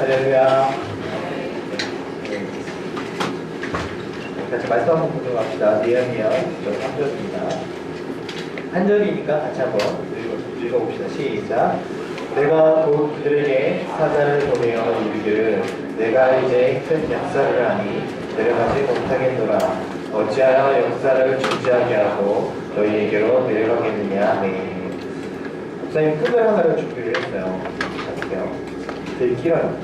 할렐루야. 같이 말씀 한번 보도록 합시다. 예언이요. 3절입니다. 한 절이니까 같이 한번 읽어봅시다. 시작. 내가 곧 그들에게 사자를 보내어 이르기를 내가 이제 큰 역사를 하니 내려가지 못하겠노라. 어찌하여 역사를 중지하게 하고 너희에게로 내려가겠느냐. 네. 목사님 큰절 하나를 준비를 했어요. 볼게요. 되게 길어요.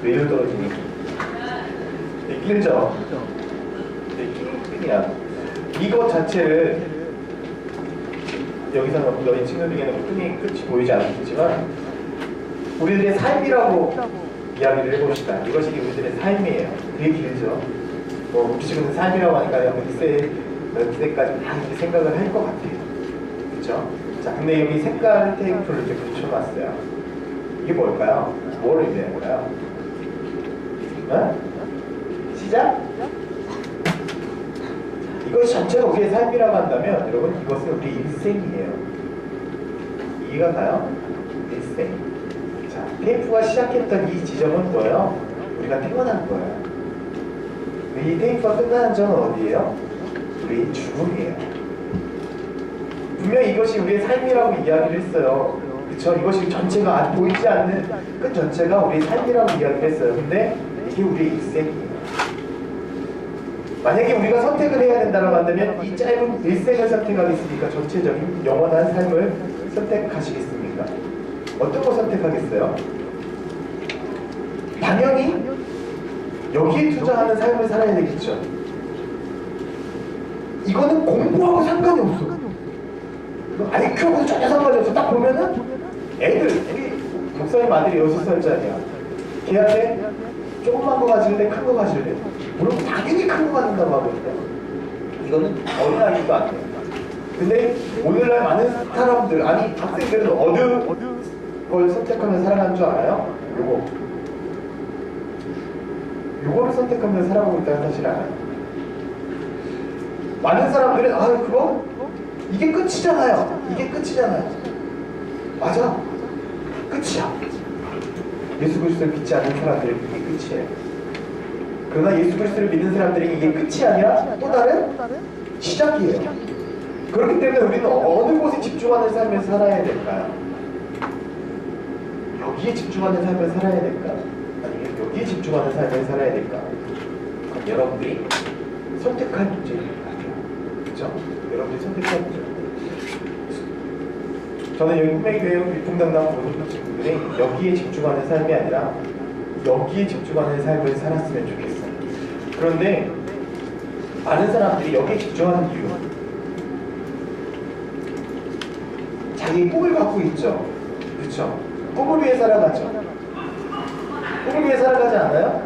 왜 떨어지니? 되게 길죠? 되게 길이야. 이거 자체를 여기서 너희 친구들에게는 끝이 보이지 않겠지만 우리들의 삶이라고 이야기를 해봅시다. 이것이 우리들의 삶이에요. 되게 길죠? 뭐 우리식은 삶이라고 하니까 몇 세까지 다 이렇게 생각을 할 것 같아요. 그렇죠? 자, 근데 여기 색깔 테이프를 이렇게 붙여놨어요. 이게 뭘까요? 뭘 의미할까요? 어? 시작? 이것이 전체가 우리의 삶이라고 한다면 여러분 이것은 우리 일생이에요. 이해가 가요? 일생. 자, 테이프가 시작했던 이 지점은 뭐예요? 우리가 태어난 거예요. 이 테이프가 끝나는 점은 어디예요? 우리 죽음이에요. 분명히 이것이 우리의 삶이라고 이야기를 했어요. 그쵸? 이것이 전체가 보이지 않는 끝 전체가 우리의 삶이라고 이야기를 했어요. 근데 이게 우리의 일생이에요. 만약에 우리가 선택을 해야 된다고 한다면 이 짧은 일생을 선택하겠습니까? 전체적인 영원한 삶을 선택하시겠습니까? 어떤 거 선택하겠어요? 당연히 여기에 투자하는 삶을 살아야 되겠죠. 이거는 공부하고 상관이 없어. IQ하고 전혀 상관이 없어. 딱 보면은 애들, 우리 목사님 아들이 6살짜리야. 걔한테 조그만 거 가질래? 큰 거 가질래? 물론 당연히 큰 거 가진다고 하고 있다. 이거는 어린아이도 안 돼요. 근데 오늘날 많은 사람들, 아니 학생들은 어느 걸 선택하면 살아가는 줄 알아요? 요거를 선택하면서 살아가고 있다는 사실 알아요. 많은 사람들은 그거? 이게 끝이잖아요. 이게 끝이잖아요. 맞아. 끝이야. 예수 그리스도를 믿지 않는 사람들은 이게 끝이에요. 그러나 예수 그리스도를 믿는 사람들이 이게 끝이 아니라 또 다른 시작이에요. 그렇기 때문에 우리는 어느 곳에 집중하는 삶을 살아야 될까요? 여기에 집중하는 삶을 살아야 될까? 아니면 여기에 집중하는 삶을 살아야 될까? 그럼 여러분들이 선택할 문제인 것 같아요. 그렇죠? 여러분들이 선택할 문제. 저는 여기 꿈의교회 비풍당당 모든 친구들이 여기에 집중하는 삶이 아니라 여기에 집중하는 삶을 살았으면 좋겠어요. 그런데 많은 사람들이 여기에 집중하는 이유, 자기 꿈을 갖고 있죠. 그렇죠? 꿈을 위해 살아가죠. 꿈을 위해 살아가지 않아요?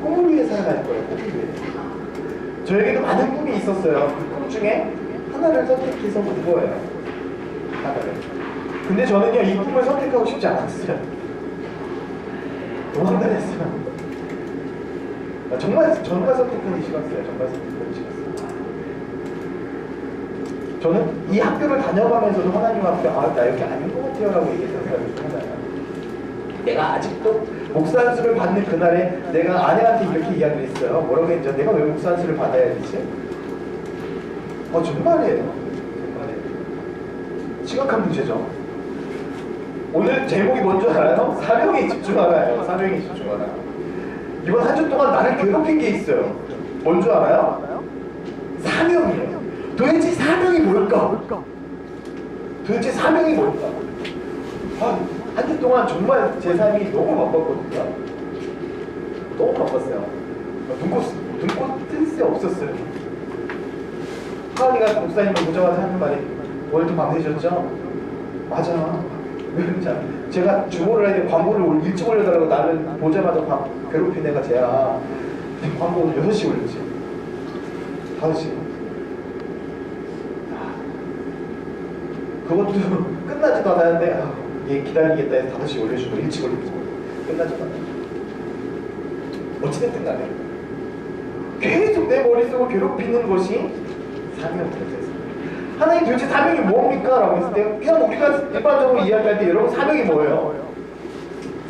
꿈을 위해 살아갈 거예요. 꿈을 위해. 저에게도 많은 꿈이 있었어요. 그 꿈 중에 하나를 선택해서 본 거예요. 하나를. 근데 저는요, 이 꿈을 선택하고 싶지 않았어요. 너무 한단했어요. 정말 선택하기 싫었어요. 정말 선택하기 싫었어요. 저는 이 학교를 다녀가면서도 하나님 앞에 나 여기 아닌 것 같아요 라고 얘기했던 사람이 하나요. 내가 아직도 목사 안수를 받는 그날에 내가 아내한테 이렇게 이야기를 했어요. 뭐라고 했죠? 내가 왜 목사 안수를 받아야 되지? 정말이에요. 심각한 문제죠. 오늘 제목이 뭔지 알아요? 사명에 집중하라예요. 사명에 집중하라. 이번 한 주 동안 나를 괴롭힌 게 있어요. 뭔 줄 알아요? 사명이에요. 도대체 사명이 뭘까? 도대체 사명이 뭘까? 한 주 동안 정말 제 삶이 너무 바빴거든요. 너무 바빴어요. 눈꽃 뜰 새 없었어요. 하은이가 목사님을 보자마자 하는 말이 오늘도 밤새셨죠? 맞아. 왜 그런지 알아? 제가 주모를 해야 돼. 광고를 일찍 올려달라고 나를 보자마자 괴롭힌 애가 쟤야. 광고 오늘 6시 올렸지. 5시. 그것도 끝나지도 않았는데 얘 기다리겠다 해서 5시 올려주고 일찍 올렸지. 끝나지도 않았는데. 어찌됐든 간에 계속 내 머릿속을 괴롭히는 것이 사명이었어요. 하나님 도대체 사명이 뭡니까? 라고 했을 때 그냥 우리가 일반적으로 이야기할 때 여러분 사명이 뭐예요?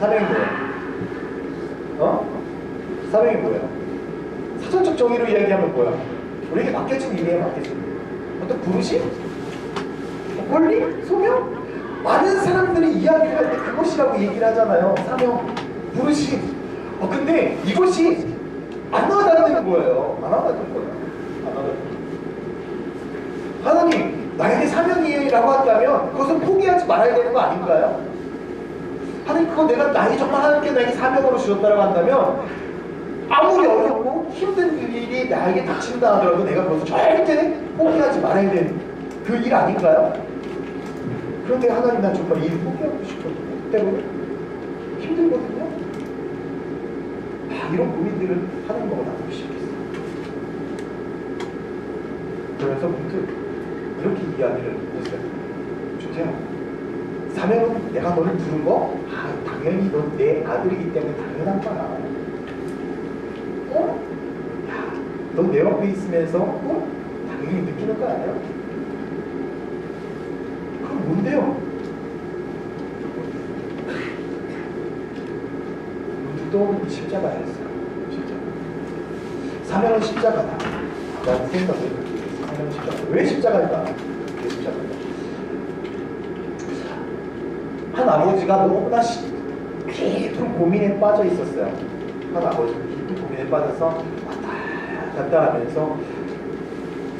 사명이 뭐예요? 사명이 뭐예요? 사전적 정의로 이야기하면 뭐야? 우리에게 맡겨진 일이에요, 맡겨진 일. 어떤 부르심? 권리? 소명? 많은 사람들이 이야기를 할 때 그것이라고 얘기를 하잖아요. 사명, 부르심. 근데 이것이 안 와닿는 거예요. 안 와닿는 거예요. 안 와닿는 거예요. 하나님, 나에게 사명이라고 한다면 그것은 포기하지 말아야 되는 거 아닌가요? 하나님, 그거 내가 정말 하나님께 나에게 사명으로 주셨다고 한다면 아무리 어렵고 힘든 일이 나에게 닥친다 하더라도 내가 그것을 절대 포기하지 말아야 되는 그 일 아닌가요? 그런데 하나님, 난 정말 일을 포기하고 싶거든요. 때문에 힘들거든요. 이런 고민들을 하나님하고 나누기 시작했어요. 그래서 문득 이렇게 이야기를 했어요. 주태야, 사명은 내가 너를 부른 거? 당연히 넌 내 아들이기 때문에 당연한 거야. 야, 넌 내 옆에 있으면서 당연히 느끼는 거 아니야? 그럼 뭔데요? 문득 떠오르는 십자가였어요. 십자가. 사명은 십자가다 라는 생각을 했어요. 사명은 십자가. 왜 십자가일까? 왜 십자가일까? 한 아버지가 너무나 깊은 고민에 빠져 있었어요. 한 아버지가 깊은 고민에 빠져서 왔다 갔다 하면서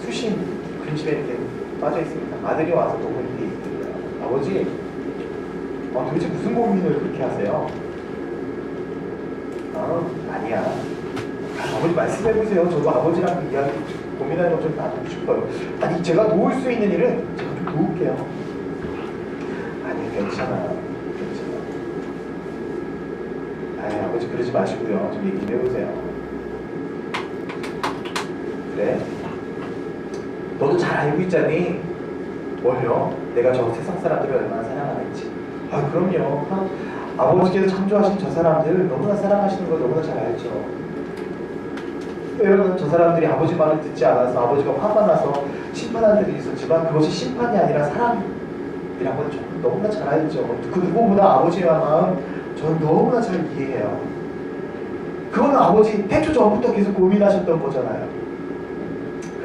수신 근심에 이렇게 빠져 있습니다. 아들이 와서 너무 이렇게 있습니다. 아버지, 도대체 무슨 고민을 그렇게 하세요? 아니야. 아버지 말씀해보세요. 저도 아버지랑 이야기 고민하는 거 좀 나누고 싶어요. 아니, 제가 도울 수 있는 일은 제가 좀 도울게요. 아니, 괜찮아. 아버지 그러지 마시고요. 좀 얘기 좀 해보세요. 그래? 너도 잘 알고 있잖니? 뭘요? 내가 저 세상 사람들을 얼마나 사랑하는지. 그럼요. 아버지께서 창조하신 저 사람들 너무나 사랑하시는 걸 너무나 잘 알죠. 여러분, 저 사람들이 아버지 말을 듣지 않아서 아버지가 화가 나서 심판한 들이 있었지만 그것이 심판이 아니라 사랑이라는 걸 너무나 잘 알죠. 그 누구보다 아버지의 마음 저는 너무나 잘 이해해요. 그거는 아버지 태초 전부터 계속 고민하셨던 거잖아요.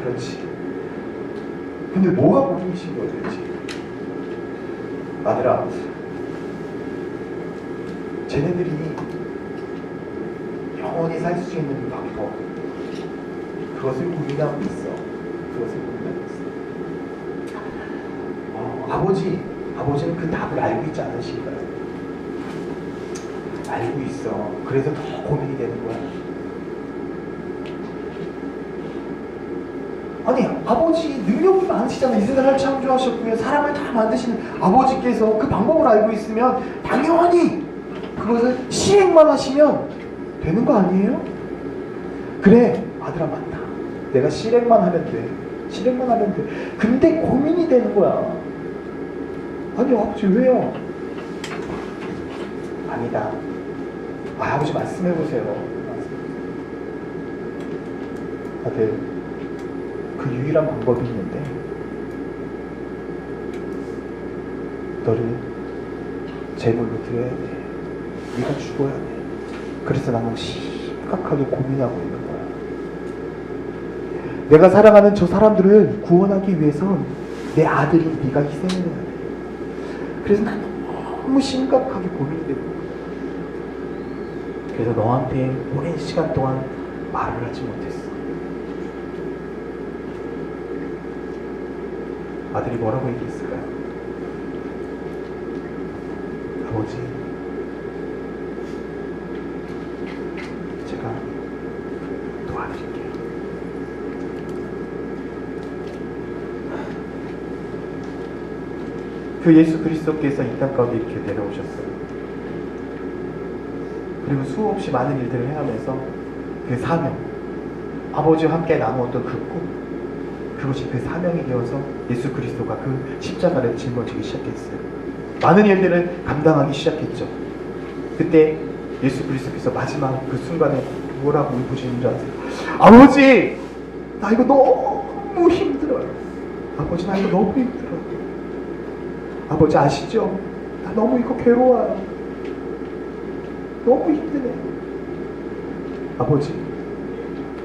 그렇지. 근데 뭐가 고민이신 거예요, 도대체? 아들아, 쟤네들이 영원히 살 수 있는 방법, 그것을 고민하고 있어. 그것을 고민하고 있어. 아버지는 그 답을 알고 있지 않으실까요? 알고 있어. 그래서 더 고민이 되는 거야. 아니, 아버지 능력이 많으시잖아요. 이 세상을 창조하셨고요. 사람을 다 만드시는 아버지께서 그 방법을 알고 있으면 당연히 그것을 실행만 하시면 되는 거 아니에요? 그래, 아들아, 맞다. 내가 실행만 하면 돼. 실행만 하면 돼. 근데 고민이 되는 거야. 아니, 아버지 왜요? 아니다. 아버지 말씀해보세요. 아들, 그 유일한 방법이 있는데 너를 제물로 드려야 돼. 네가 죽어야 돼. 그래서 나는 심각하게 고민하고 있는 거야. 내가 사랑하는 저 사람들을 구원하기 위해선 내 아들인 네가 희생을 해야 돼. 그래서 난 너무 심각하게 고민이 되고, 그래서 너한테 오랜 시간 동안 말을 하지 못했어. 아들이 뭐라고 얘기했을까요? 아버지, 제가 도와드릴게요. 그 예수 그리스도께서 이 땅 가운데 이렇게 내려오셨어요. 그리고 수없이 많은 일들을 행하면서 그 사명, 아버지와 함께 나누었던 그 꿈, 그것이 그 사명이 되어서 예수 그리스도가 그 십자가를 짊어지기 시작했어요. 많은 일들을 감당하기 시작했죠. 그때 예수 그리스도께서 마지막 그 순간에 뭐라고 울부짖는 줄 아세요? 아버지, 나 이거 너무 힘들어요. 아버지, 나 이거 너무 힘들어요. 아버지 아시죠? 나 너무 이거 괴로워요. 너무 힘드네요. 아버지,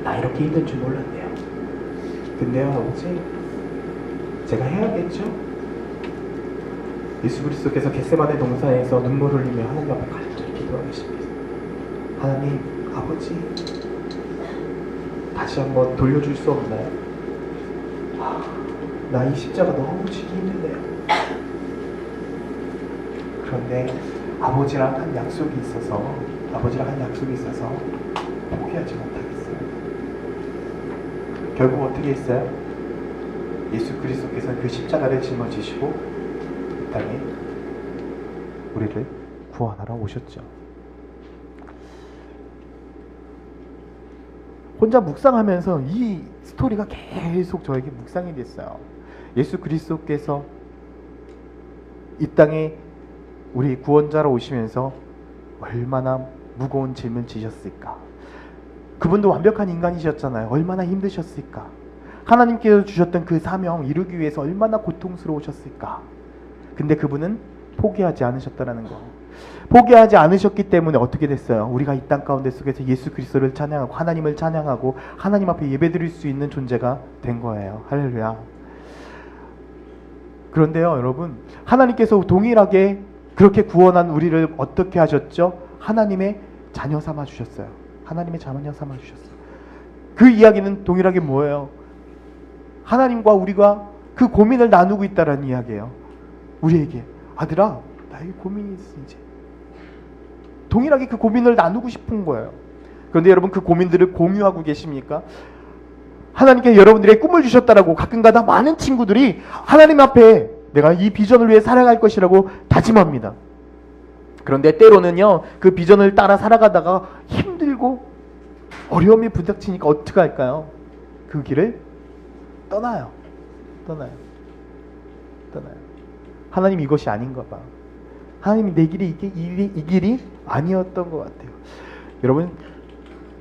나 이렇게 힘든 줄 몰랐네요. 근데요 아버지, 제가 해야겠죠? 예수 그리스도께서 겟세마네 동산에서 눈물 흘리며 하나님 앞에 간절히 기도하시면서, 하나님 아버지, 다시 한번 돌려줄 수 없나요? 나 이 십자가 너무 지기 힘드네요. 그런데 아버지랑 한 약속이 있어서 포기하지 못하겠어요. 결국 어떻게 했어요? 예수 그리스도께서 그 십자가를 짊어지시고 이 땅에 우리를 구원하러 오셨죠. 혼자 묵상하면서 이 스토리가 계속 저에게 묵상이 됐어요. 예수 그리스도께서 이 땅에 우리 구원자로 오시면서 얼마나 무거운 짐을 지셨을까. 그분도 완벽한 인간이셨잖아요. 얼마나 힘드셨을까. 하나님께서 주셨던 그 사명 이루기 위해서 얼마나 고통스러우셨을까. 근데 그분은 포기하지 않으셨다는 거. 포기하지 않으셨기 때문에 어떻게 됐어요? 우리가 이 땅 가운데 속에서 예수 그리스도를 찬양하고 하나님을 찬양하고 하나님 앞에 예배드릴 수 있는 존재가 된 거예요. 할렐루야. 그런데요 여러분, 하나님께서 동일하게 그렇게 구원한 우리를 어떻게 하셨죠? 하나님의 자녀 삼아 주셨어요. 하나님의 자녀 삼아 주셨어요. 그 이야기는 동일하게 뭐예요? 하나님과 우리가 그 고민을 나누고 있다라는 이야기예요. 우리에게 아들아, 나에게 고민이 있어. 이제 동일하게 그 고민을 나누고 싶은 거예요. 그런데 여러분, 그 고민들을 공유하고 계십니까? 하나님께 여러분들의 꿈을 주셨다라고 가끔가다 많은 친구들이 하나님 앞에 내가 이 비전을 위해 살아갈 것이라고 다짐합니다. 그런데 때로는요 그 비전을 따라 살아가다가 힘들고 어려움이 부닥치니까 어떻게 할까요? 그 길을 떠나요. 하나님 이것이 아닌가 봐. 하나님이 내 길이 이 길이 아니었던 것 같아요. 여러분,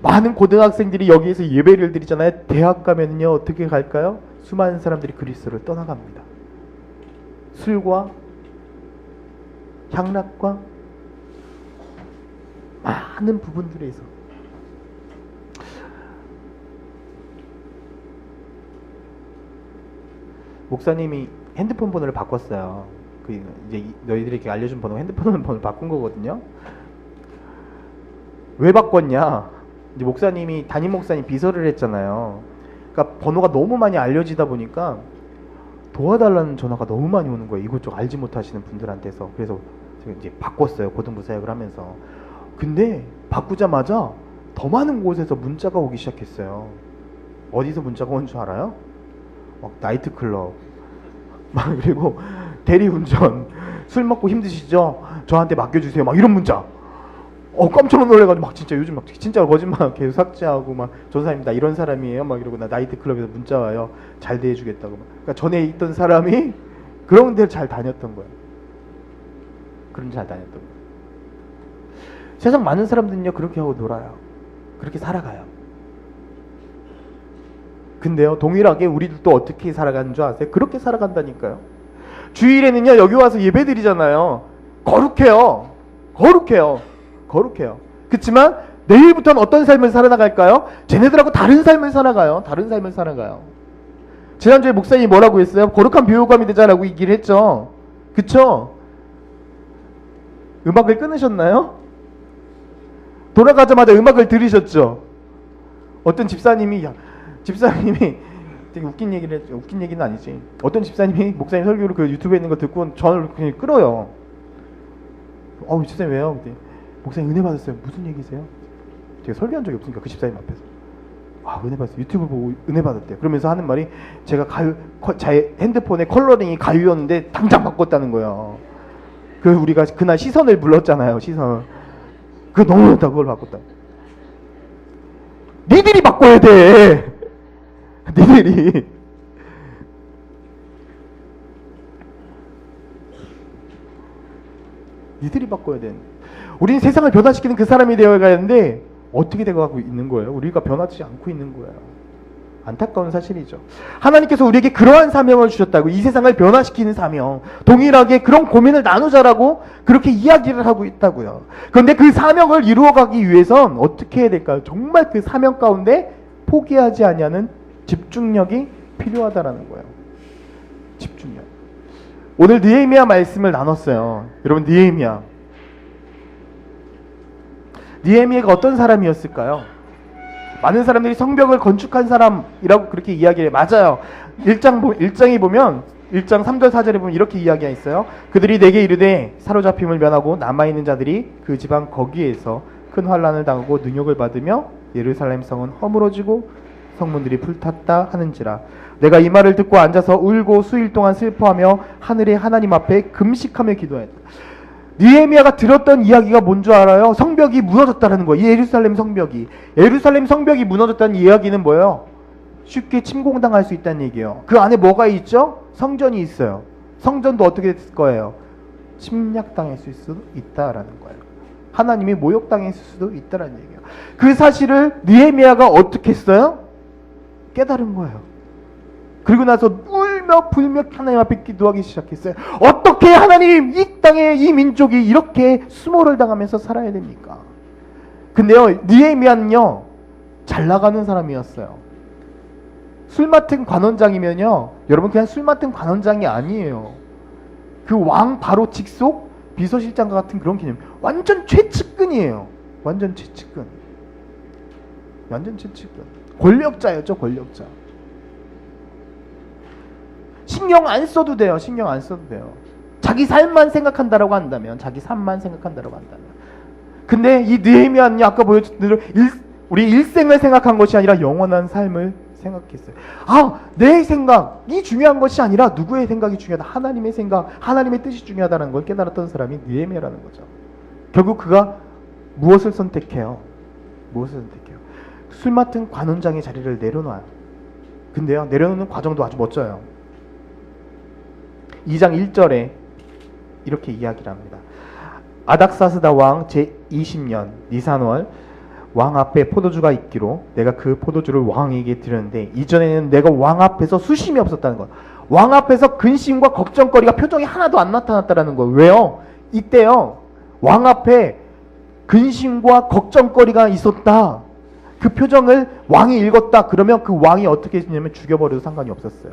많은 고등학생들이 여기에서 예배를 드리잖아요. 대학 가면요 어떻게 갈까요? 수많은 사람들이 그리스도를 떠나갑니다. 술과 향락과 많은 부분들에서 목사님이 핸드폰 번호를 바꿨어요. 그 이제 너희들에게 알려준 번호, 핸드폰 번호를 바꾼 거거든요. 왜 바꿨냐? 이제 목사님이 담임 목사님 비서를 했잖아요. 그러니까 번호가 너무 많이 알려지다 보니까 도와달라는 전화가 너무 많이 오는 거예요. 이것저것 알지 못하시는 분들한테서. 그래서 제가 이제 바꿨어요. 고등부 사역을 하면서. 근데 바꾸자마자 더 많은 곳에서 문자가 오기 시작했어요. 어디서 문자가 온 줄 알아요? 막 나이트클럽, 막 그리고 대리운전, 술 먹고 힘드시죠? 저한테 맡겨주세요. 막 이런 문자. 깜짝 놀래가지고 막 진짜 요즘 막 진짜 거짓말 계속 삭제하고 막 저 사람이 나 이런 사람이에요. 막 이러고 나 나이트클럽에서 문자 와요. 잘 대해주겠다고. 그러니까 전에 있던 사람이 그런 데를 잘 다녔던 거예요. 잘 다녔던 거예요. 세상 많은 사람들은요 그렇게 하고 놀아요. 그렇게 살아가요. 근데요 동일하게 우리도 또 어떻게 살아가는 줄 아세요? 그렇게 살아간다니까요. 주일에는요 여기 와서 예배 드리잖아요. 거룩해요. 그렇지만 내일부터는 어떤 삶을 살아나갈까요? 쟤네들하고 다른 삶을 살아가요. 지난주에 목사님이 뭐라고 했어요? 거룩한 비호감이 되자라고 얘기를 했죠. 그쵸? 음악을 끊으셨나요? 돌아가자마자 음악을 들으셨죠? 어떤 집사님이 되게 웃긴 얘기를 했죠. 웃긴 얘기는 아니지. 어떤 집사님이 목사님 설교를 그 유튜브에 있는 거 듣고 전화를 그냥 끌어요. 집사님 왜요? 그때 목사님 은혜 받았어요. 무슨 얘기세요? 제가 설교한 적이 없으니까 그 집사님 앞에서 은혜 받았어요. 유튜브 보고 은혜 받았대요. 그러면서 하는 말이 제가 제 핸드폰에 컬러링이 가유였는데 당장 바꿨다는 거예요. 그 우리가 그날 시선을 불렀잖아요. 시선. 그거 너무 좋다. 그걸 바꿨다. 니들이 바꿔야 돼. 니들이 바꿔야 돼. 우리는 세상을 변화시키는 그 사람이 되어가야 하는데 어떻게 되어가고 있는 거예요? 우리가 변하지 않고 있는 거예요. 안타까운 사실이죠. 하나님께서 우리에게 그러한 사명을 주셨다고, 이 세상을 변화시키는 사명, 동일하게 그런 고민을 나누자라고 그렇게 이야기를 하고 있다고요. 그런데 그 사명을 이루어가기 위해선 어떻게 해야 될까요? 정말 그 사명 가운데 포기하지 아니하는 집중력이 필요하다라는 거예요. 집중력. 오늘 느헤미야 말씀을 나눴어요. 여러분, 느헤미야가 어떤 사람이었을까요? 많은 사람들이 성벽을 건축한 사람이라고 그렇게 이야기해요. 맞아요. 1장에 보면 1장 3절 4절에 보면 이렇게 이야기가 있어요. 그들이 내게 이르되 사로잡힘을 면하고 남아있는 자들이 그 지방 거기에서 큰 환난을 당하고 능욕을 받으며 예루살렘 성은 허물어지고 성문들이 불탔다 하는지라. 내가 이 말을 듣고 앉아서 울고 수일 동안 슬퍼하며 하늘의 하나님 앞에 금식하며 기도했다. 느헤미야가 들었던 이야기가 뭔 줄 알아요? 성벽이 무너졌다는 거예요. 예루살렘 성벽이 무너졌다는 이야기는 뭐예요? 쉽게 침공당할 수 있다는 얘기예요. 그 안에 뭐가 있죠? 성전이 있어요. 성전도 어떻게 됐을 거예요? 침략당할 수도 있다라는 거예요. 하나님이 모욕당했을 수도 있다라는 얘기예요. 그 사실을 느헤미야가 어떻게 했어요? 깨달은 거예요. 그리고 나서 울며 불며 하나님 앞에 기도하기 시작했어요. 어떻게 하나님, 이 땅에 이 민족이 이렇게 수모를 당하면서 살아야 됩니까? 근데요, 느헤미야는요, 잘 나가는 사람이었어요. 술 맡은 관원장이면요, 여러분, 그냥 술 맡은 관원장이 아니에요. 그 왕 바로 직속 비서실장과 같은 그런 개념. 완전 최측근이에요. 완전 최측근. 권력자였죠, 권력자. 신경 안 써도 돼요. 자기 삶만 생각한다라고 한다면. 근데 이 느헤미야는 아까 보여줬던 대로 우리 일생을 생각한 것이 아니라 영원한 삶을 생각했어요. 내 생각이 중요한 것이 아니라 누구의 생각이 중요하다. 하나님의 생각, 하나님의 뜻이 중요하다는 걸 깨달았던 사람이 느헤미야라는 거죠. 결국 그가 무엇을 선택해요? 술 맡은 관원장의 자리를 내려놔요. 근데요, 내려놓는 과정도 아주 멋져요. 2장 1절에 이렇게 이야기를 합니다. 아닥사스다 왕 제20년 니산월 왕 앞에 포도주가 있기로 내가 그 포도주를 왕에게 드렸는데 이전에는 내가 왕 앞에서 수심이 없었다는 것. 왕 앞에서 근심과 걱정거리가 표정이 하나도 안 나타났다는 거예요. 왜요? 이때요, 왕 앞에 근심과 걱정거리가 있었다. 그 표정을 왕이 읽었다. 그러면 그 왕이 어떻게 했냐면 죽여버려도 상관이 없었어요.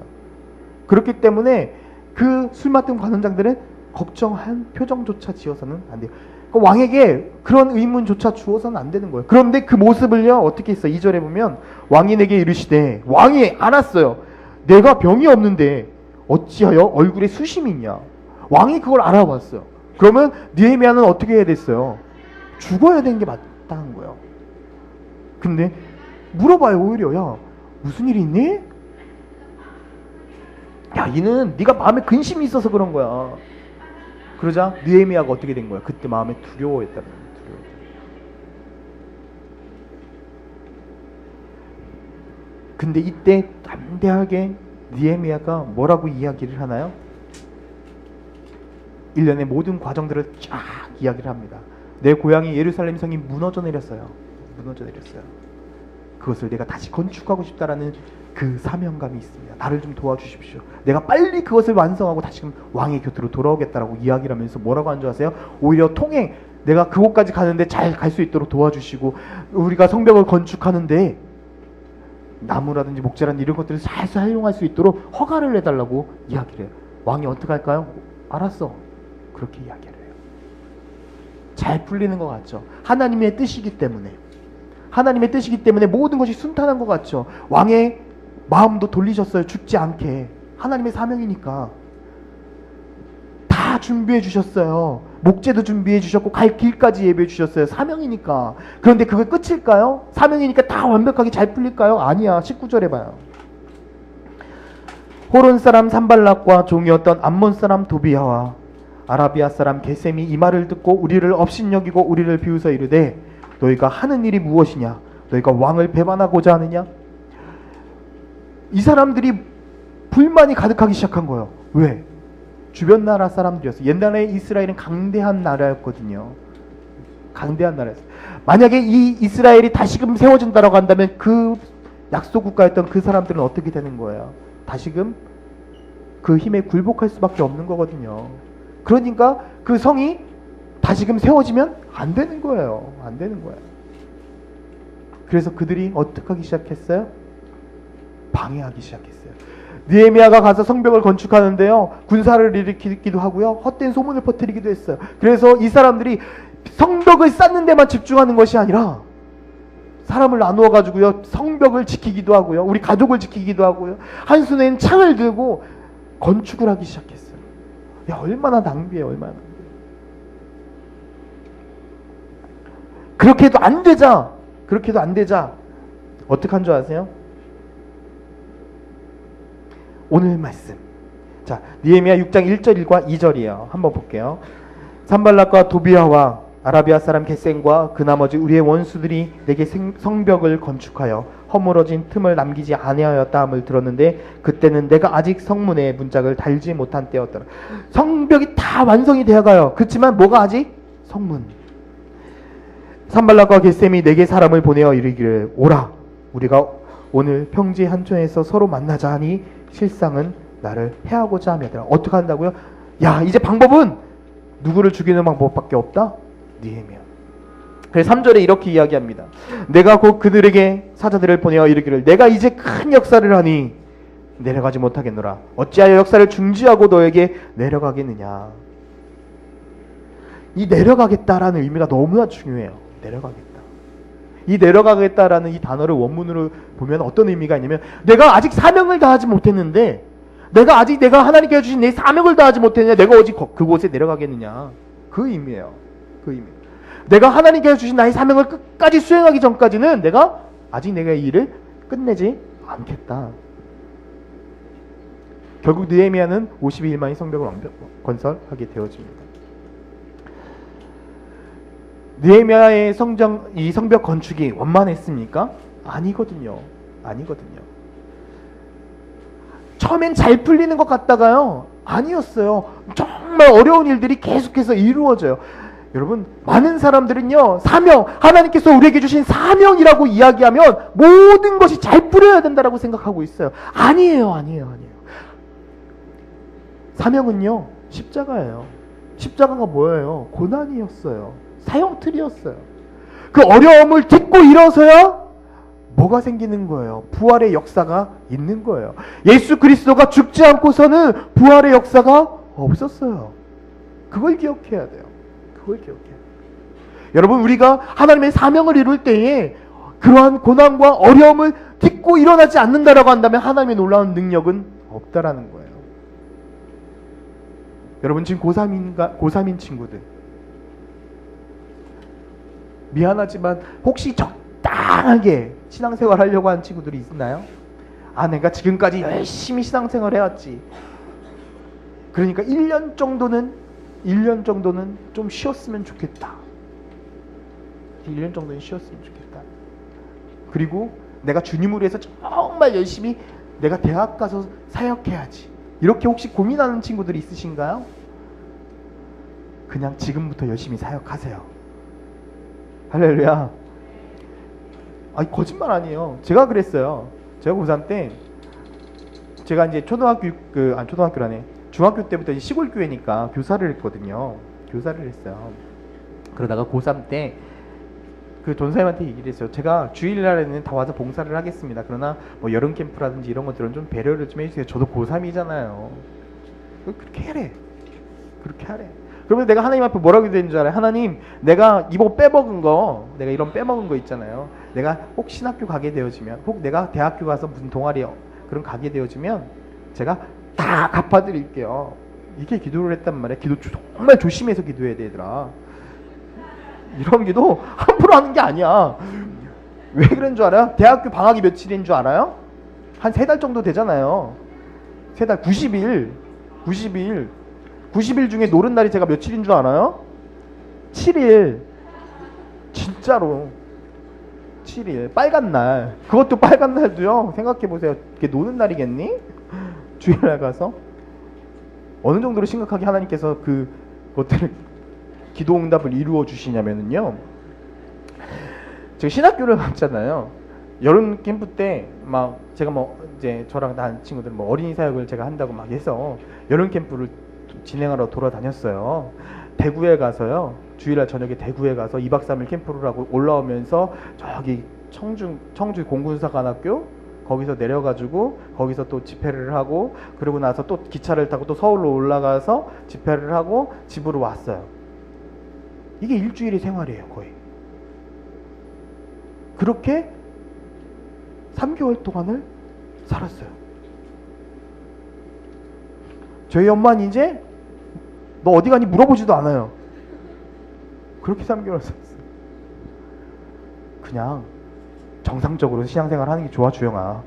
그렇기 때문에 그 술 맡은 관원장들은 걱정한 표정조차 지어서는 안 돼요. 그러니까 왕에게 그런 의문조차 주어서는 안 되는 거예요. 그런데 그 모습을요, 어떻게 했어요? 2절에 보면 왕이 내게 이르시되, 왕이 알았어요. 내가 병이 없는데 어찌하여 얼굴에 수심이 있냐. 왕이 그걸 알아봤어요. 그러면 느헤미야는 어떻게 해야 됐어요? 죽어야 되는 게 마땅한 거예요. 근데 물어봐요. 오히려, 야, 무슨 일이 있니? 야, 이는 네가 마음에 근심이 있어서 그런 거야. 그러자 느헤미야가 어떻게 된 거야? 그때 마음에 두려워했다는 거야. 근데 이때 담대하게 느헤미야가 뭐라고 이야기를 하나요? 일련의 모든 과정들을 쫙 이야기를 합니다. 내 고향이 예루살렘 성이 무너져 내렸어요. 그것을 내가 다시 건축하고 싶다라는 그 사명감이 있습니다. 나를 좀 도와주십시오. 내가 빨리 그것을 완성하고 다시금 왕의 곁으로 돌아오겠다라고 이야기를 하면서 뭐라고 한 줄 아세요? 오히려 통행, 내가 그곳까지 가는데 잘 갈 수 있도록 도와주시고, 우리가 성벽을 건축하는데 나무라든지 목재라든지 이런 것들을 잘 사용할 수 있도록 허가를 내달라고 이야기를 해요. 왕이 어떻게 할까요? 알았어. 그렇게 이야기를 해요. 잘 풀리는 것 같죠? 하나님의 뜻이기 때문에 모든 것이 순탄한 것 같죠? 왕의 마음도 돌리셨어요. 죽지 않게. 하나님의 사명이니까 다 준비해 주셨어요. 목재도 준비해 주셨고 갈 길까지 예배해 주셨어요. 사명이니까. 그런데 그게 끝일까요? 사명이니까 다 완벽하게 잘 풀릴까요? 아니야. 19절에 봐요. 호론 사람 산발락과 종이었던 암몬 사람 도비야와 아라비아 사람 게셈이 이 말을 듣고 우리를 업신여기고 우리를 비웃어 이르되, 너희가 하는 일이 무엇이냐? 너희가 왕을 배반하고자 하느냐? 이 사람들이 불만이 가득하기 시작한 거예요. 왜? 주변 나라 사람들이었어요. 옛날에 이스라엘은 강대한 나라였거든요. 강대한 나라였어요. 만약에 이 이스라엘이 다시금 세워진다라고 한다면 그 약속 국가였던 그 사람들은 어떻게 되는 거예요? 다시금 그 힘에 굴복할 수밖에 없는 거거든요. 그러니까 그 성이 다시금 세워지면 안 되는 거예요. 안 되는 거예요. 그래서 그들이 어떻게 하기 시작했어요? 방해하기 시작했어요. 느헤미야가 가서 성벽을 건축하는데요, 군사를 일으키기도 하고요, 헛된 소문을 퍼뜨리기도 했어요. 그래서 이 사람들이 성벽을 쌓는 데만 집중하는 것이 아니라 사람을 나누어 가지고요, 성벽을 지키기도 하고요, 우리 가족을 지키기도 하고요, 한 손에는 창을 들고 건축을 하기 시작했어요. 야, 얼마나 낭비해요, 얼마나 낭비해요. 그렇게 해도 안 되자 어떻게 한 줄 아세요? 오늘 말씀, 자, 느헤미야 6장 1절과 2절이에요. 한번 볼게요. 산발락과 도비아와 아라비아 사람 겟셈과 그 나머지 우리의 원수들이 내게 성벽을 건축하여 허물어진 틈을 남기지 아니하였다 함을 들었는데 그때는 내가 아직 성문에 문짝을 달지 못한 때였더라. 성벽이 다 완성이 되어가요. 그렇지만 뭐가 아직? 성문. 산발락과 겟셈이 내게 사람을 보내어 이르기를, 오라, 우리가 오늘 평지 한촌에서 서로 만나자 하니 실상은 나를 해하고자 하며더라. 어떻게 한다고요? 야, 이제 방법은 누구를 죽이는 방법밖에 없다? 느헤미야. 그래서 3절에 이렇게 이야기합니다. 내가 곧 그들에게 사자들을 보내어 이르기를, 내가 이제 큰 역사를 하니 내려가지 못하겠노라. 어찌하여 역사를 중지하고 너에게 내려가겠느냐. 이 내려가겠다라는 의미가 너무나 중요해요. 내려가겠다. 이 내려가겠다라는 이 단어를 원문으로 보면 어떤 의미가 있냐면, 내가 아직 사명을 다하지 못했는데, 내가 하나님께 주신 내 사명을 다하지 못했느냐, 내가 어디 그곳에 내려가겠느냐. 그 의미예요. 그 의미. 내가 하나님께 주신 나의 사명을 끝까지 수행하기 전까지는 내가 이 일을 끝내지 않겠다. 결국 느헤미야는 52일 만에 성벽을 건설하게 되어집니다. 느헤미야의 이 성벽 건축이 원만했습니까? 아니거든요. 처음엔 잘 풀리는 것 같다가요, 아니었어요. 정말 어려운 일들이 계속해서 이루어져요. 여러분, 많은 사람들은요, 하나님께서 우리에게 주신 사명이라고 이야기하면 모든 것이 잘 풀려야 된다고 생각하고 있어요. 아니에요. 사명은요, 십자가예요. 십자가가 뭐예요? 고난이었어요. 사형틀이었어요. 그 어려움을 딛고 일어서야 뭐가 생기는 거예요? 부활의 역사가 있는 거예요. 예수 그리스도가 죽지 않고서는 부활의 역사가 없었어요. 그걸 기억해야 돼요. 여러분, 우리가 하나님의 사명을 이룰 때에 그러한 고난과 어려움을 딛고 일어나지 않는다라고 한다면 하나님의 놀라운 능력은 없다라는 거예요. 여러분, 지금 고3인 친구들, 미안하지만 혹시 적당하게 신앙생활 하려고 하는 친구들이 있나요? 내가 지금까지 열심히 신앙생활 해왔지, 그러니까 1년 정도는 좀 쉬었으면 좋겠다. 1년 정도는 쉬었으면 좋겠다. 그리고 내가 주님을 위해서 정말 열심히 내가 대학 가서 사역해야지, 이렇게 혹시 고민하는 친구들이 있으신가요? 그냥 지금부터 열심히 사역하세요. 할렐루야. 거짓말 아니에요. 제가 그랬어요. 제가 고3 때, 제가 이제 중학교 때부터 이제 시골 교회니까 교사를 했거든요. 교사를 했어요. 그러다가 고3 때 그 전사님한테 얘기를 했어요. 제가 주일날에는 다 와서 봉사를 하겠습니다. 그러나 뭐 여름 캠프라든지 이런 것들은 좀 배려를 좀 해주세요. 저도 고3이잖아요. 그렇게 하래. 그러면 내가 하나님 앞에 뭐라고 되는 줄 알아요? 하나님, 내가 이거 내가 이런 빼먹은 거 있잖아요. 내가 혹 신학교 가게 되어지면, 혹 내가 대학교 가서 무슨 동아리 그런 가게 되어지면 제가 다 갚아드릴게요. 이렇게 기도를 했단 말이야. 기도 정말 조심해서 기도해야 되더라. 이런 기도 함부로 하는 게 아니야. 왜 그런 줄 알아요? 대학교 방학이 며칠인 줄 알아요? 한 3달 정도 되잖아요. 3달, 90일. 90일 중에 노른 날이 제가 며칠인 줄 알아요? 7일. 진짜로 7일. 빨간 날. 그것도 빨간 날도요, 생각해보세요. 그게 노는 날이겠니? 주일날 가서 어느 정도로 심각하게 하나님께서 그것들을 기도 응답을 이루어 주시냐면요, 제가 신학교를 갔잖아요. 여름 캠프 때 막 제가 뭐 이제 저랑 다른 친구들 뭐 어린이 사역을 제가 한다고 막 해서 여름 캠프를 진행하러 돌아다녔어요. 대구에 가서요. 주일날 저녁에 대구에 가서 2박 3일 캠프를 하고 올라오면서 저기 청주 공군사관학교 거기서 내려가지고 거기서 또 집회를 하고 그러고 나서 또 기차를 타고 또 서울로 올라가서 집회를 하고 집으로 왔어요. 이게 일주일의 생활이에요, 거의. 그렇게 3개월 동안을 살았어요. 저희 엄마는 이제 너 어디 가니 물어보지도 않아요. 그렇게 3개월 살았어요. 그냥 정상적으로 신앙생활 하는 게 좋아, 주영아.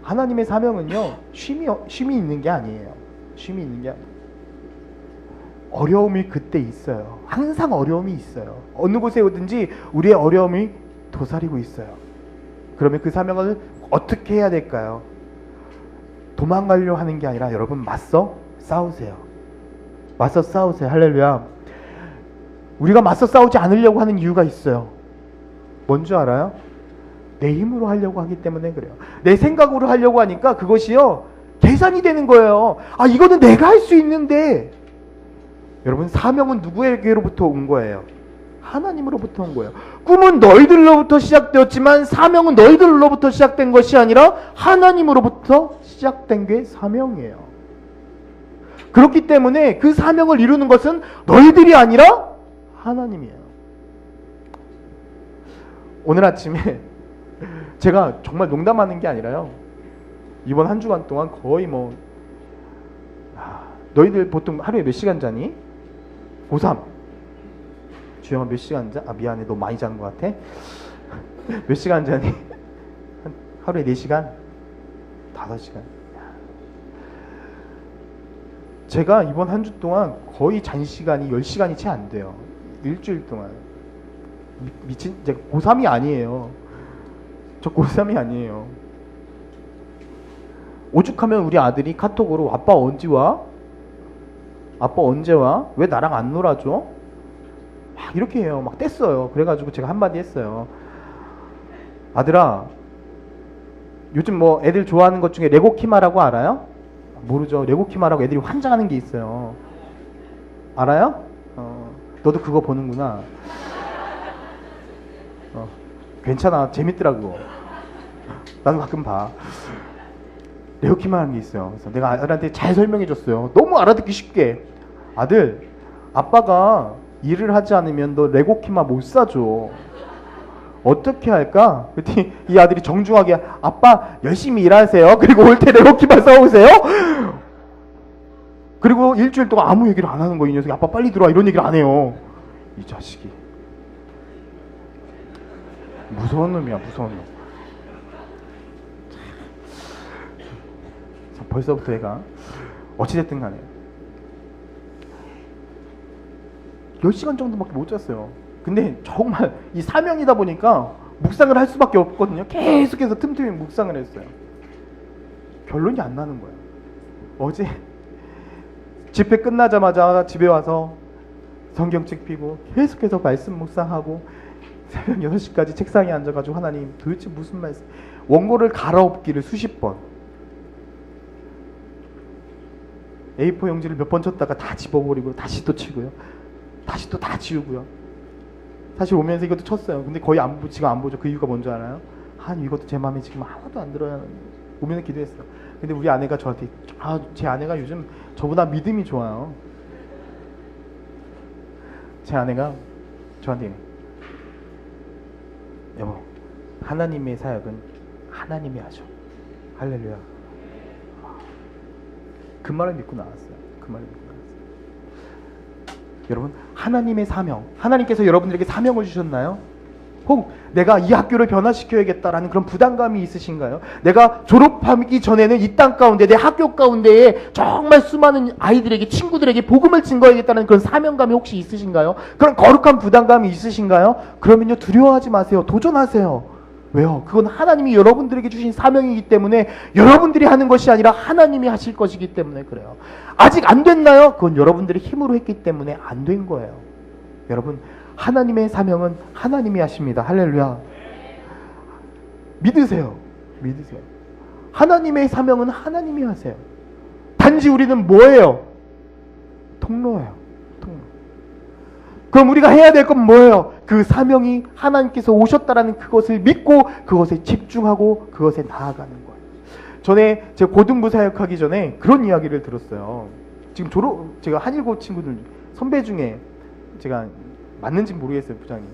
하나님의 사명은요, 쉼이 있는 게 아니에요. 쉼이 있는 게 아니에요. 어려움이 그때 있어요. 항상 어려움이 있어요. 어느 곳에 오든지 우리의 어려움이 도사리고 있어요. 그러면 그 사명을 어떻게 해야 될까요? 도망가려 하는 게 아니라 여러분 맞서 싸우세요. 맞서 싸우세요. 할렐루야. 우리가 맞서 싸우지 않으려고 하는 이유가 있어요. 뭔지 알아요? 내 힘으로 하려고 하기 때문에 그래요. 내 생각으로 하려고 하니까 그것이요 계산이 되는 거예요. 아, 이거는 내가 할 수 있는데. 여러분, 사명은 누구에게로부터 온 거예요? 하나님으로부터 온 거예요. 꿈은 너희들로부터 시작되었지만 사명은 너희들로부터 시작된 것이 아니라 하나님으로부터 시작된 게 사명이에요. 그렇기 때문에 그 사명을 이루는 것은 너희들이 아니라 하나님이에요. 오늘 아침에 제가 정말 농담하는 게 아니라요, 이번 한 주간 동안 거의 너희들 보통 하루에 몇 시간 자니? 고3 주영아 몇 시간 자? 아 미안해, 너 많이 자는 것 같아. 몇 시간 자니? 하루에 4시간? 5시간. 제가 이번 한 주 동안 거의 잔 시간이 10시간이 채 안 돼요. 일주일 동안. 미친, 제가 고3이 아니에요. 저 고3이 아니에요. 오죽하면 우리 아들이 카톡으로 아빠 언제 와? 아빠 언제 와? 왜 나랑 안 놀아줘? 막 이렇게 해요. 막 뗐어요. 그래가지고 제가 한마디 했어요. 아들아, 요즘 뭐 애들 좋아하는 것 중에 레고키마라고 알아요? 모르죠. 레고키마라고 애들이 환장하는 게 있어요. 알아요? 너도 그거 보는구나. 괜찮아. 재밌더라고. 나도 가끔 봐. 레고키마라는 게 있어요. 그래서 내가 아들한테 잘 설명해 줬어요. 너무 알아듣기 쉽게. 아들, 아빠가 일을 하지 않으면 너 레고키마 못 사줘. 어떻게 할까? 그랬더니 이 아들이 정중하게 아빠 열심히 일하세요. 그리고 올 때 레고키마 사오세요. 그리고 일주일 동안 아무 얘기를 안 하는 거예요. 이 녀석이 아빠 빨리 들어와 이런 얘기를 안 해요. 이 자식이 무서운 놈이야. 무서운 놈. 벌써부터 얘가 어찌됐든 간에 10시간 정도밖에 못 잤어요. 근데 정말 이 사명이다 보니까 묵상을 할 수밖에 없거든요. 계속해서 틈틈이 묵상을 했어요. 결론이 안 나는 거예요. 어제 집회 끝나자마자 집에 와서 성경책 펴고 계속해서 말씀 묵상하고 새벽 6시까지 책상에 앉아가지고 하나님 도대체 무슨 말씀, 원고를 갈아엎기를 수십 번, A4 용지를 몇 번 쳤다가 다 집어버리고 다시 또 치고요, 다시 또 다 지우고요. 사실 오면서 이것도 쳤어요. 근데 거의 지금 안 보죠. 그 이유가 뭔지 알아요? 아니 이것도 제 마음에 지금 하나도 안 들어요. 오면서 기도했어요. 근데 우리 아내가 저한테, 제 아내가 요즘 저보다 믿음이 좋아요. 제 아내가 저한테, 여보, 하나님의 사역은 하나님이 하죠. 할렐루야. 그 말을 믿고 나왔어요. 그 말을 믿고 나왔어요. 여러분, 하나님의 사명, 하나님께서 여러분들에게 사명을 주셨나요? 혹 내가 이 학교를 변화시켜야겠다라는 그런 부담감이 있으신가요? 내가 졸업하기 전에는 이 땅 가운데, 내 학교 가운데에 정말 수많은 아이들에게, 친구들에게 복음을 증거해야겠다는 그런 사명감이 혹시 있으신가요? 그런 거룩한 부담감이 있으신가요? 그러면요, 두려워하지 마세요. 도전하세요. 왜요? 그건 하나님이 여러분들에게 주신 사명이기 때문에, 여러분들이 하는 것이 아니라 하나님이 하실 것이기 때문에 그래요. 아직 안 됐나요? 그건 여러분들이 힘으로 했기 때문에 안 된 거예요. 여러분, 하나님의 사명은 하나님이 하십니다. 할렐루야. 믿으세요. 믿으세요. 하나님의 사명은 하나님이 하세요. 단지 우리는 뭐예요? 통로예요. 통로. 그럼 우리가 해야 될 건 뭐예요? 그 사명이 하나님께서 오셨다라는 그것을 믿고 그것에 집중하고 그것에 나아가는 거예요. 전에 제가 고등부 사역하기 전에 그런 이야기를 들었어요. 지금 제가 한일고 친구들 선배 중에 제가 맞는지 모르겠어요, 부장님.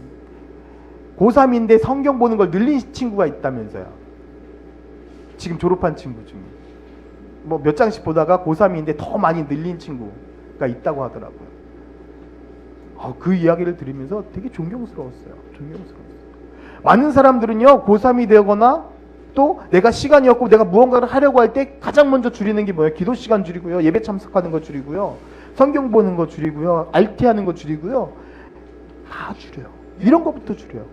고3인데 성경 보는 걸 늘린 친구가 있다면서요. 지금 졸업한 친구 중에. 뭐 몇 장씩 보다가 고3인데 더 많이 늘린 친구가 있다고 하더라고요. 그 이야기를 들으면서 되게 존경스러웠어요. 많은 사람들은요, 고3이 되거나 또 내가 시간이 없고 내가 무언가를 하려고 할 때 가장 먼저 줄이는 게 뭐예요? 기도 시간 줄이고요, 예배 참석하는 거 줄이고요, 성경 보는 거 줄이고요, RT 하는 거 줄이고요, 다 줄여요. 이런 것부터 줄여요.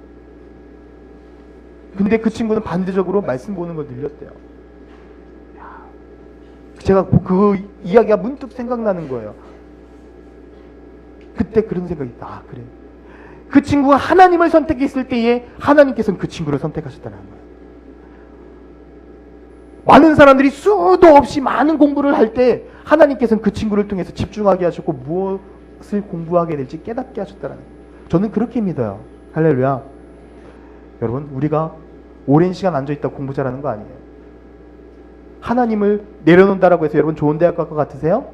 근데 그 친구는 반대적으로 말씀 보는 걸 늘렸대요. 제가 그 이야기가 문득 생각나는 거예요. 그때 그런 생각이 그래. 그 친구가 하나님을 선택했을 때에 하나님께서는 그 친구를 선택하셨다는 거예요. 많은 사람들이 수도 없이 많은 공부를 할 때 하나님께서는 그 친구를 통해서 집중하게 하셨고 무엇을 공부하게 될지 깨닫게 하셨다는 거예요. 저는 그렇게 믿어요. 할렐루야. 여러분, 우리가 오랜 시간 앉아있다 공부 잘하는 거 아니에요. 하나님을 내려놓는다라고 해서 여러분 좋은 대학 갈 것 같으세요?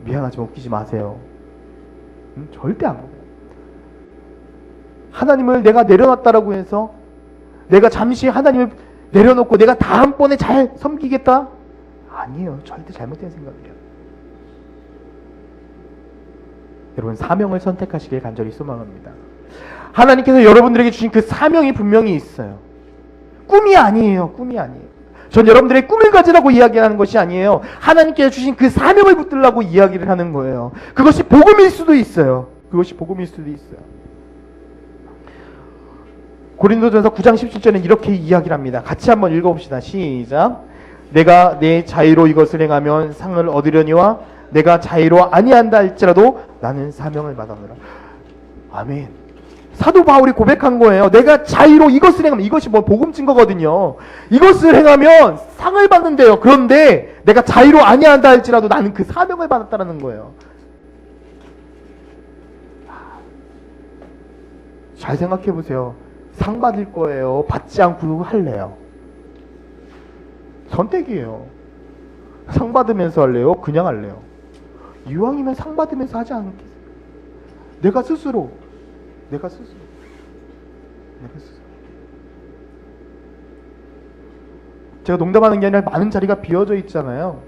미안하지만 웃기지 마세요. 절대 안 그래요. 하나님을 내가 내려놨다라고 해서 내가 잠시 하나님을 내려놓고 내가 다음번에 잘 섬기겠다? 아니에요. 절대 잘못된 생각이에요. 여러분, 사명을 선택하시길 간절히 소망합니다. 하나님께서 여러분들에게 주신 그 사명이 분명히 있어요. 꿈이 아니에요. 꿈이 아니에요. 전 여러분들의 꿈을 가지라고 이야기하는 것이 아니에요. 하나님께서 주신 그 사명을 붙들라고 이야기를 하는 거예요. 그것이 복음일 수도 있어요. 그것이 복음일 수도 있어요. 고린도전서 9장 17절은 이렇게 이야기를 합니다. 같이 한번 읽어봅시다. 시작. 내가 내 자의로 이것을 행하면 상을 얻으려니와 내가 자의로 아니한다 할지라도 나는 사명을 받았노라. 아멘. 사도 바울이 고백한 거예요. 내가 자의로 이것을 행하면, 이것이 뭐 복음 증거거든요. 이것을 행하면 상을 받는데요. 그런데 내가 자의로 아니한다 할지라도 나는 그 사명을 받았다는 거예요. 잘 생각해 보세요. 상 받을 거예요? 받지 않고 할래요? 선택이에요. 상 받으면서 할래요? 그냥 할래요? 이왕이면 상 받으면서 하지 않겠어요? 내가 스스로. 제가 농담하는 게 아니라 많은 자리가 비어져 있잖아요.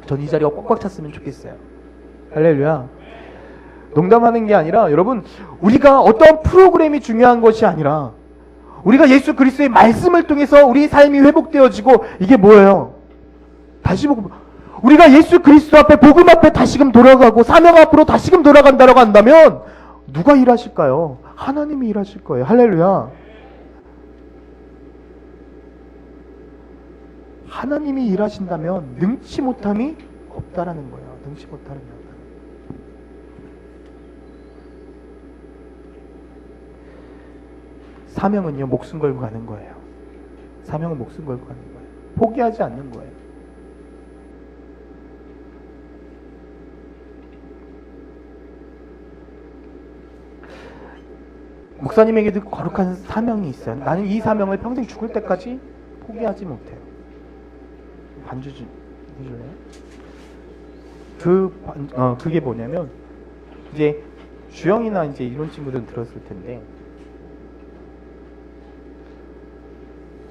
전 이 자리가 꽉꽉 찼으면 좋겠어요. 할렐루야. 농담하는 게 아니라 여러분, 우리가 어떤 프로그램이 중요한 것이 아니라 우리가 예수 그리스도의 말씀을 통해서 우리 삶이 회복되어지고, 이게 뭐예요? 다시 보고, 우리가 예수 그리스도 앞에, 복음 앞에 다시금 돌아가고 사명 앞으로 다시금 돌아간다라고 한다면 누가 일하실까요? 하나님이 일하실 거예요. 할렐루야. 하나님이 일하신다면 능치 못함이 없다라는 거예요. 능치 못함이 없다. 사명은요, 목숨 걸고 가는 거예요. 사명은 목숨 걸고 가는 거예요. 포기하지 않는 거예요. 목사님에게도 거룩한 사명이 있어요. 나는 이 사명을 평생 죽을 때까지 포기하지 못해요. 반주 해줄래요? 그게 뭐냐면, 이제 주영이나 이제 이런 친구들은 들었을 텐데,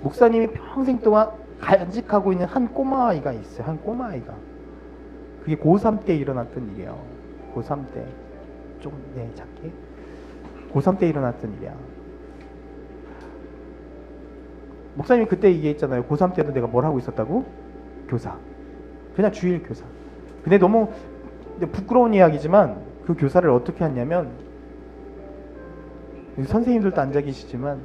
목사님이 평생 동안 간직하고 있는 한 꼬마아이가 있어요. 한 꼬마아이가. 그게 고3 때 일어났던 일이에요. 고3 때. 좀, 작게. 고3 때 일어났던 일이야. 목사님이 그때 얘기했잖아요. 고3 때도 내가 뭘 하고 있었다고? 교사. 그냥 주일 교사. 근데 너무 부끄러운 이야기지만 그 교사를 어떻게 했냐면, 선생님들도 앉아 계시지만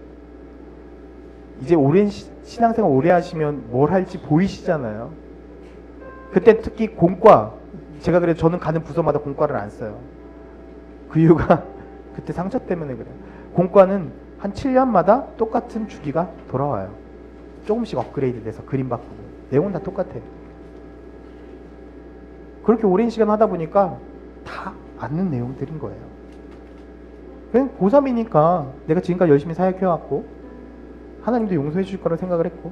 이제 오랜 신앙생활 오래 하시면 뭘 할지 보이시잖아요. 그때 특히 공과, 제가 그래도 저는 가는 부서마다 공과를 안 써요. 그 이유가 그때 상처 때문에 그래요. 공과는 한 7년마다 똑같은 주기가 돌아와요. 조금씩 업그레이드 돼서 그림 바꾸고 내용은 다 똑같아요. 그렇게 오랜 시간 하다 보니까 다 아는 내용들인 거예요. 그냥 고3이니까 내가 지금까지 열심히 사역해왔고 하나님도 용서해 주실 거라 생각을 했고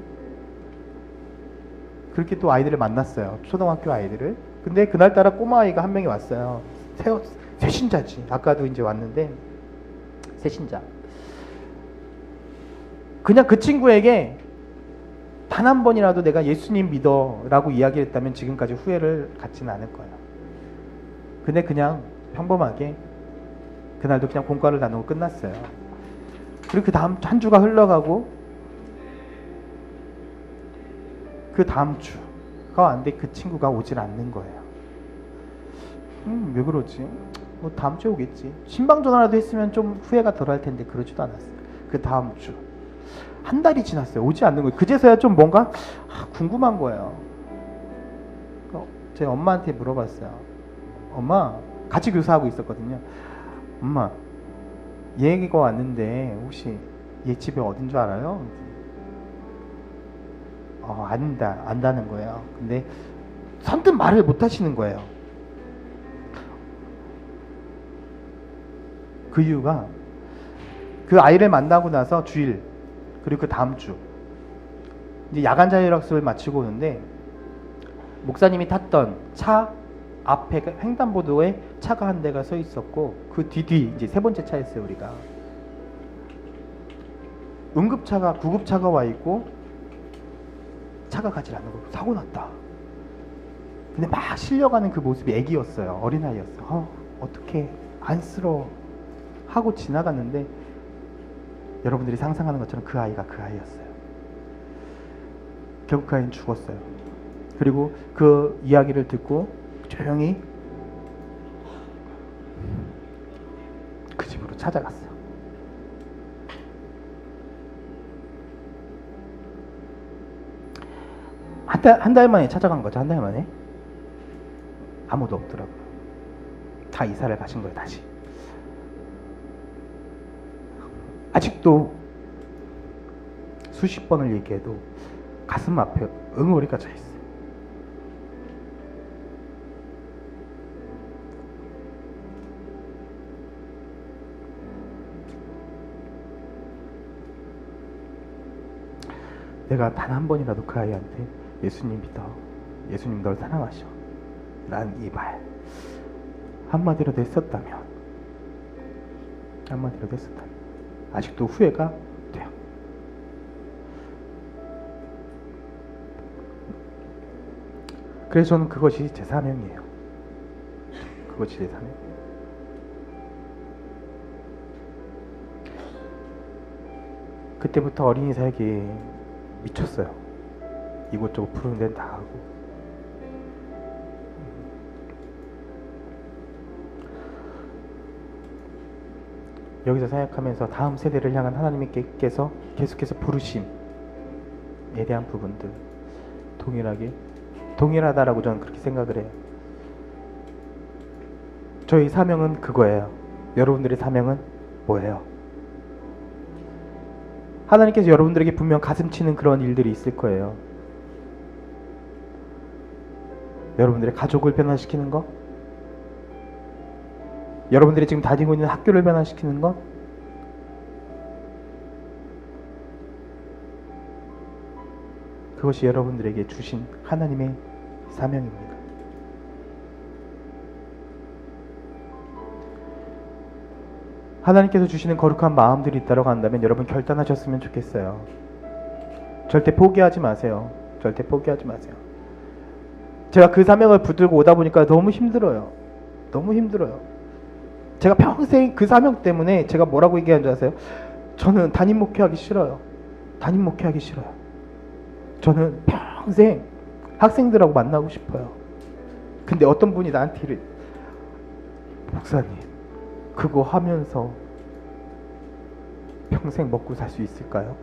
그렇게 또 아이들을 만났어요. 초등학교 아이들을. 근데 그날따라 꼬마 아이가 한 명이 왔어요. 새신자지. 아까도 이제 왔는데 새신자. 그냥 그 친구에게 단 한 번이라도 내가 예수님 믿어 라고 이야기를 했다면 지금까지 후회를 갖지는 않을 거예요. 근데 그냥 평범하게 그날도 그냥 공과를 나누고 끝났어요. 그리고 그 다음 한 주가 흘러가고 그 다음 주가 왔는데 그 친구가 오질 않는 거예요. 왜 그러지? 뭐 다음 주에 오겠지. 신방 전화라도 했으면 좀 후회가 덜 할 텐데 그러지도 않았어요. 그 다음 주 한 달이 지났어요. 오지 않는 거예요. 그제서야 좀 뭔가 궁금한 거예요. 제 엄마한테 물어봤어요. 엄마, 같이 교사하고 있었거든요. 엄마, 얘가 왔는데 혹시 얘 집이 어딘 줄 알아요? 안다는 거예요. 근데 선뜻 말을 못 하시는 거예요. 그 이유가 그 아이를 만나고 나서 주일 그리고 그 다음 주 이제 야간 자율학습을 마치고 오는데 목사님이 탔던 차 앞에 횡단보도에 차가 한 대가 서 있었고 그 뒤 이제 세 번째 차였어요. 우리가 응급차가 구급차가 와 있고 차가 가지 않는 거 사고 났다. 근데 막 실려가는 그 모습이 애기였어요. 어린아이였어. 어떻게 안쓰러워 하고 지나갔는데 여러분들이 상상하는 것처럼 그 아이가 그 아이였어요. 결국 그 아이는 죽었어요. 그리고 그 이야기를 듣고 조용히 그 집으로 찾아갔어요. 한 달 만에 찾아간 거죠. 한 달 만에. 아무도 없더라고요. 다 이사를 가신 거예요. 다시. 아직도 수십 번을 얘기해도 가슴 앞에 응어리가 차 있어요. 내가 단 한 번이라도 그 아이한테 예수님 믿어, 예수님 널 사랑하셔, 난 이 말 한마디라도 했었다면 아직도 후회가 돼요. 그래서 저는 그것이 제 사명이에요. 그것이 제 사명. 그때부터 어린이 사역이 미쳤어요. 이곳저곳 푸른 데는 다 하고. 여기서 사역하면서 다음 세대를 향한 하나님께서 계속해서 부르심에 대한 부분들 동일하다라고 저는 그렇게 생각을 해요. 저희 사명은 그거예요. 여러분들의 사명은 뭐예요? 하나님께서 여러분들에게 분명 가슴 치는 그런 일들이 있을 거예요. 여러분들의 가족을 변화시키는 것, 여러분들이 지금 다니고 있는 학교를 변화시키는 것, 그것이 여러분들에게 주신 하나님의 사명입니다. 하나님께서 주시는 거룩한 마음들이 있다고 한다면 여러분 결단하셨으면 좋겠어요. 절대 포기하지 마세요. 절대 포기하지 마세요. 제가 그 사명을 붙들고 오다 보니까 너무 힘들어요. 너무 힘들어요. 제가 평생 그 사명 때문에 제가 뭐라고 얘기하는 줄 아세요? 저는 담임 목회하기 싫어요. 담임 목회하기 싫어요. 저는 평생 학생들하고 만나고 싶어요. 근데 어떤 분이 나한테 이래, 목사님 그거 하면서 평생 먹고 살 수 있을까요?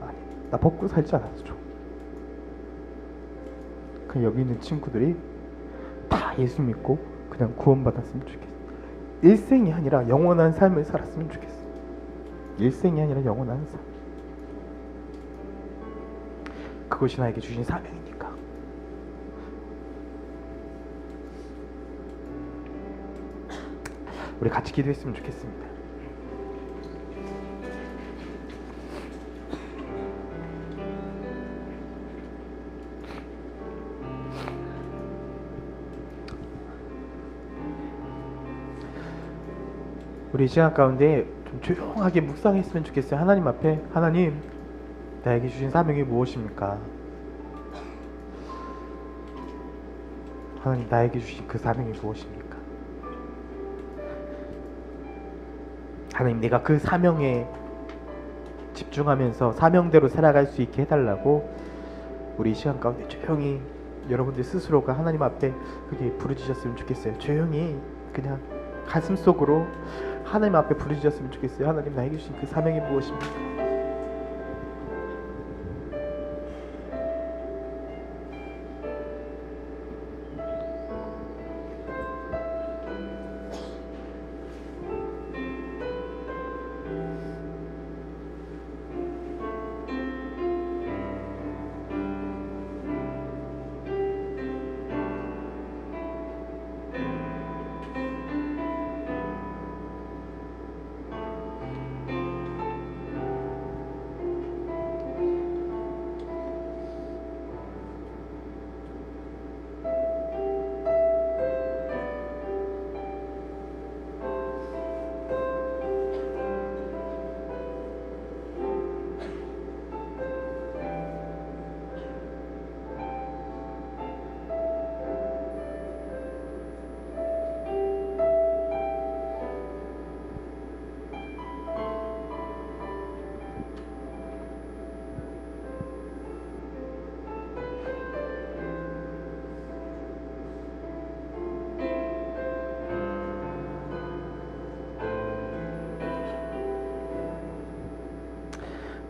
아니, 나 먹고 살지 않았죠. 그냥 여기 있는 친구들이 다 예수 믿고 그냥 구원받았으면 좋겠어요. 일생이 아니라 영원한 삶을 살았으면 좋겠어. 일생이 아니라 영원한 삶. 그것이 나에게 주신 사명이니까. 우리 같이 기도했으면 좋겠습니다. 우리 이 시간 가운데 좀 조용하게 묵상했으면 좋겠어요. 하나님 앞에, 하나님, 나에게 주신 사명이 무엇입니까? 하나님, 나에게 주신 그 사명이 무엇입니까? 하나님, 내가 그 사명에 집중하면서 사명대로 살아갈 수 있게 해달라고 우리 이 시간 가운데 조용히 여러분들 스스로가 하나님 앞에 그렇게 부르짖었으면 좋겠어요. 조용히 그냥 가슴 속으로 하나님 앞에 부르짖었으면 좋겠어요. 하나님, 나에게 주신 그 사명이 무엇입니까?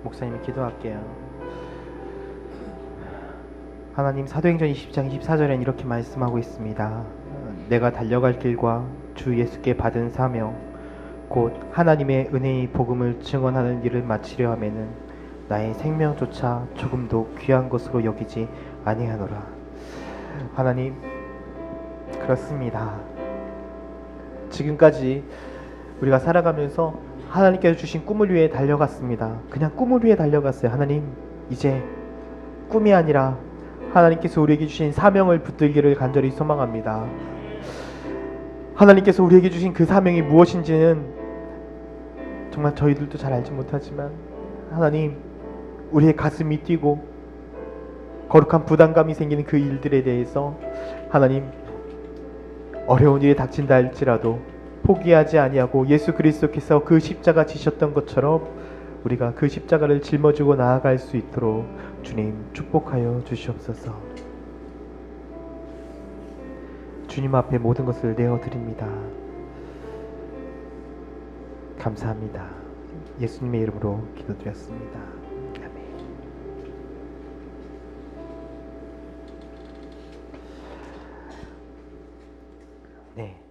목사님이 기도할게요. 하나님, 사도행전 20장 24절엔 이렇게 말씀하고 있습니다. 내가 달려갈 길과 주 예수께 받은 사명 곧 하나님의 은혜의 복음을 증언하는 일을 마치려 하면은 나의 생명조차 조금도 귀한 것으로 여기지 아니하노라. 하나님, 그렇습니다. 지금까지 우리가 살아가면서 하나님께서 주신 꿈을 위해 달려갔습니다. 그냥 꿈을 위해 달려갔어요. 하나님, 이제 꿈이 아니라 하나님께서 우리에게 주신 사명을 붙들기를 간절히 소망합니다. 하나님께서 우리에게 주신 그 사명이 무엇인지는 정말 저희들도 잘 알지 못하지만 하나님, 우리의 가슴이 뛰고 거룩한 부담감이 생기는 그 일들에 대해서 하나님, 어려운 일이 닥친다 할지라도 포기하지 아니하고 예수 그리스도께서 그 십자가 지셨던 것처럼 우리가 그 십자가를 짊어지고 나아갈 수 있도록 주님 축복하여 주시옵소서. 주님 앞에 모든 것을 내어드립니다. 감사합니다. 예수님의 이름으로 기도드렸습니다. 아멘. 네.